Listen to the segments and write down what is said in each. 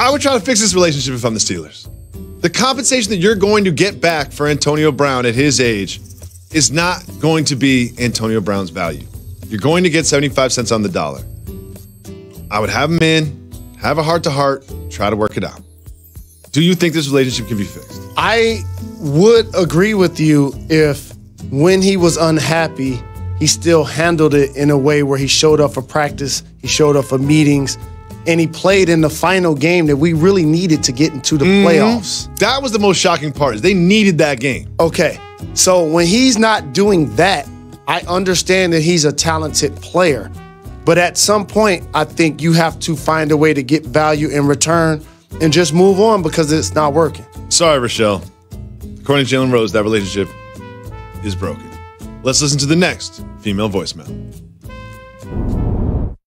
I would try to fix this relationship if I'm the Steelers. The compensation that you're going to get back for Antonio Brown at his age is not going to be Antonio Brown's value. You're going to get 75 cents on the dollar. I would have him in, have a heart-to-heart, try to work it out. Do you think this relationship can be fixed? I would agree with you if when he was unhappy, he still handled it in a way where he showed up for practice, he showed up for meetings, and he played in the final game that we really needed to get into the playoffs. That was the most shocking part, is they needed that game. Okay, so when he's not doing that, I understand that he's a talented player. But at some point, I think you have to find a way to get value in return and just move on because it's not working. Sorry, Rochelle. According to Jalen Rose, that relationship is broken. Let's listen to the next female voicemail.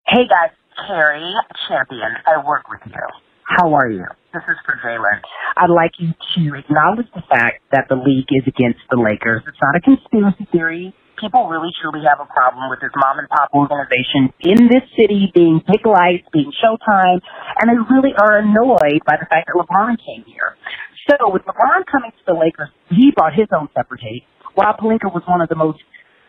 Hey guys, Carrie Champion, I work with you. How are you? This is for Jalen. I'd like you to acknowledge the fact that the league is against the Lakers. It's not a conspiracy theory. People really truly have a problem with this mom and pop organization in this city being big lights, being Showtime, and they really are annoyed by the fact that LeBron came here. So with LeBron coming to the Lakers, he brought his own separate hate. Rob Pelinka was one of the most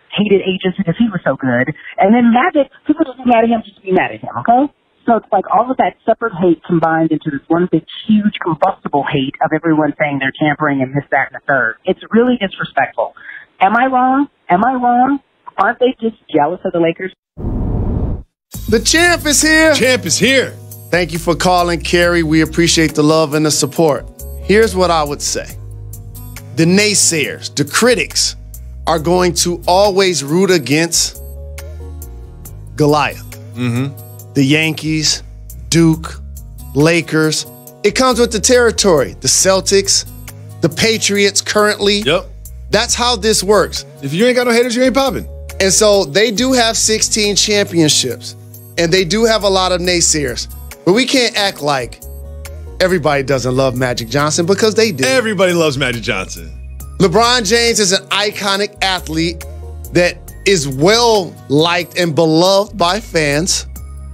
hated agents because he was so good. And then Magic, people just be mad at him just to be mad at him, okay? So it's like all of that separate hate combined into this one big, huge, combustible hate of everyone saying they're tampering and this, that, and the third. It's really disrespectful. Am I wrong? Am I wrong? Aren't they just jealous of the Lakers? The champ is here. Champ is here. Thank you for calling, Carrie. We appreciate the love and the support. Here's what I would say. The naysayers, the critics, are going to always root against Goliath. The Yankees, Duke, Lakers. It comes with the territory. The Celtics, the Patriots currently. Yep. That's how this works. If you ain't got no haters, you ain't popping. And so they do have 16 championships, and they do have a lot of naysayers. But we can't act like everybody doesn't love Magic Johnson because they do. Everybody loves Magic Johnson. LeBron James is an iconic athlete that is well-liked and beloved by fans.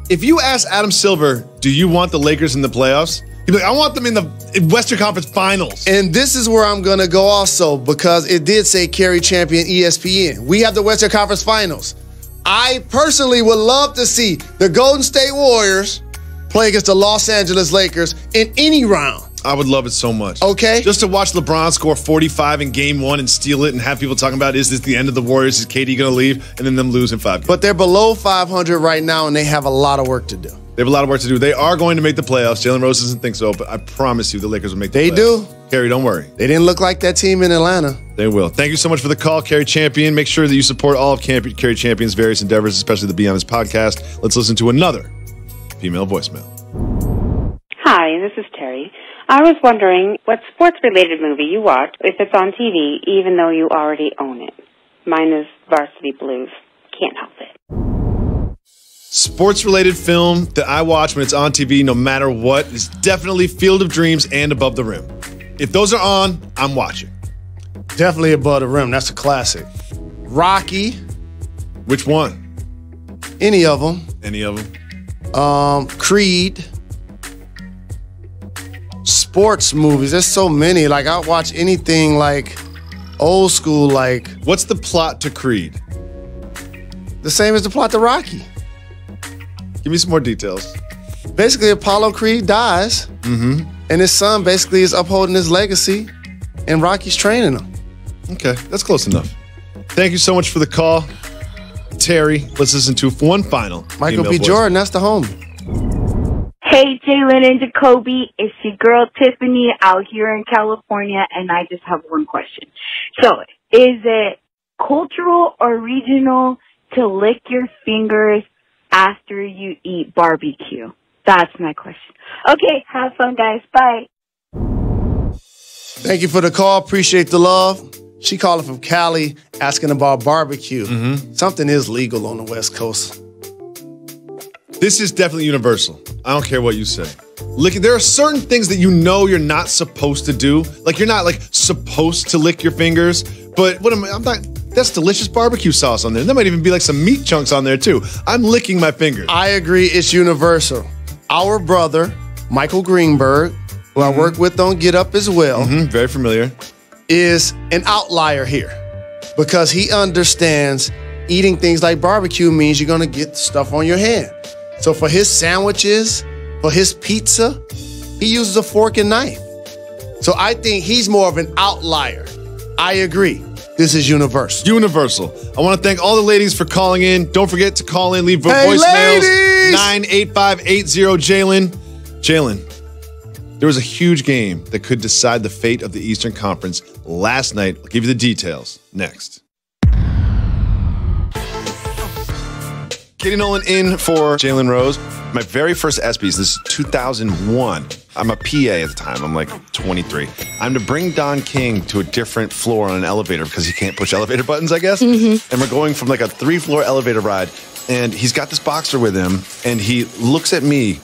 If you ask Adam Silver, do you want the Lakers in the playoffs? He'd be like, I want them in the Western Conference Finals. And this is where I'm going to go also because it did say Carrie Champion ESPN. We have the Western Conference Finals. I personally would love to see the Golden State Warriors play against the Los Angeles Lakers in any round. I would love it so much. Okay. Just to watch LeBron score 45 in game one and steal it and have people talking about, is this the end of the Warriors? Is KD going to leave? And then them lose in 5 games. But they're below 500 right now, and they have a lot of work to do. They have a lot of work to do. They are going to make the playoffs. Jalen Rose doesn't think so, but I promise you the Lakers will make the playoffs. They do. Carrie, don't worry. They didn't look like that team in Atlanta. They will. Thank you so much for the call, Carrie Champion. Make sure that you support all of Carrie Champion's various endeavors, especially the Be Honest podcast. Let's listen to another female voicemail. Hi, this is Terry. I was wondering what sports-related movie you watch if it's on TV, even though you already own it. Mine is Varsity Blues. Can't help it. Sports-related film that I watch when it's on TV, no matter what, is definitely Field of Dreams and Above the Rim. If those are on, I'm watching. Definitely Above the Rim. That's a classic. Rocky. Which one? Any of them. Any of them? Creed. Sports movies. There's so many. Like, I'll watch anything like old school, like. What's the plot to Creed? The same as the plot to Rocky. Give me some more details. Basically, Apollo Creed dies, and his son basically is upholding his legacy, and Rocky's training him. Okay, that's close enough. Thank you so much for the call, Terry. Let's listen to one final. Michael B. Jordan, that's the homie. Hey, Jalen and Jacoby, it's your girl Tiffany out here in California, and I just have one question. So, is it cultural or regional to lick your fingers after you eat barbecue? That's my question. Okay, have fun, guys. Bye. Thank you for the call. Appreciate the love. She calling from Cali, asking about barbecue. Something is legal on the West Coast. This is definitely universal. I don't care what you say. There are certain things that you know you're not supposed to do. Like, you're not, like, supposed to lick your fingers. But I'm not. That's delicious barbecue sauce on there. There might even be, like, some meat chunks on there, too. I'm licking my fingers. I agree. It's universal. Our brother Michael Greenberg, who I work with on Get Up as well, very familiar, is an outlier here because he understands eating things like barbecue means you're going to get stuff on your hand. So for his sandwiches, for his pizza, he uses a fork and knife. So I think he's more of an outlier. I agree. This is universal. Universal. I want to thank all the ladies for calling in. Don't forget to call in, leave voicemails. Ladies! 98580 Jalen. Jalen, there was a huge game that could decide the fate of the Eastern Conference last night. I'll give you the details next. Katie Nolan in for Jalen Rose. My very first ESPYs, this is 2001. I'm a PA at the time. I'm like 23. I'm to bring Don King to a different floor on an elevator because he can't push elevator buttons, I guess. And we're going from like a 3-floor elevator ride. And he's got this boxer with him. And he looks at me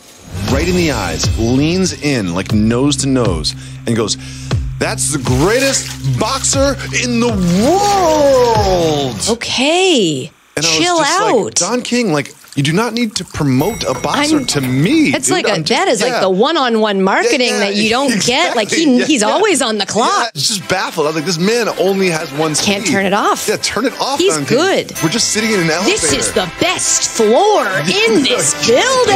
right in the eyes, leans in like nose to nose, and goes, "That's the greatest boxer in the world." Okay. And chill out. Like, Don King, like, you do not need to promote a boxer to me. It's like that is like the one-on-one marketing that you don't get. Like he's always on the clock. Yeah, it's just baffled. I was like, this man only has one speed. Can't turn it off. Yeah, turn it off. He's Don good. King. We're just sitting in an elevator. This is the best floor in this building.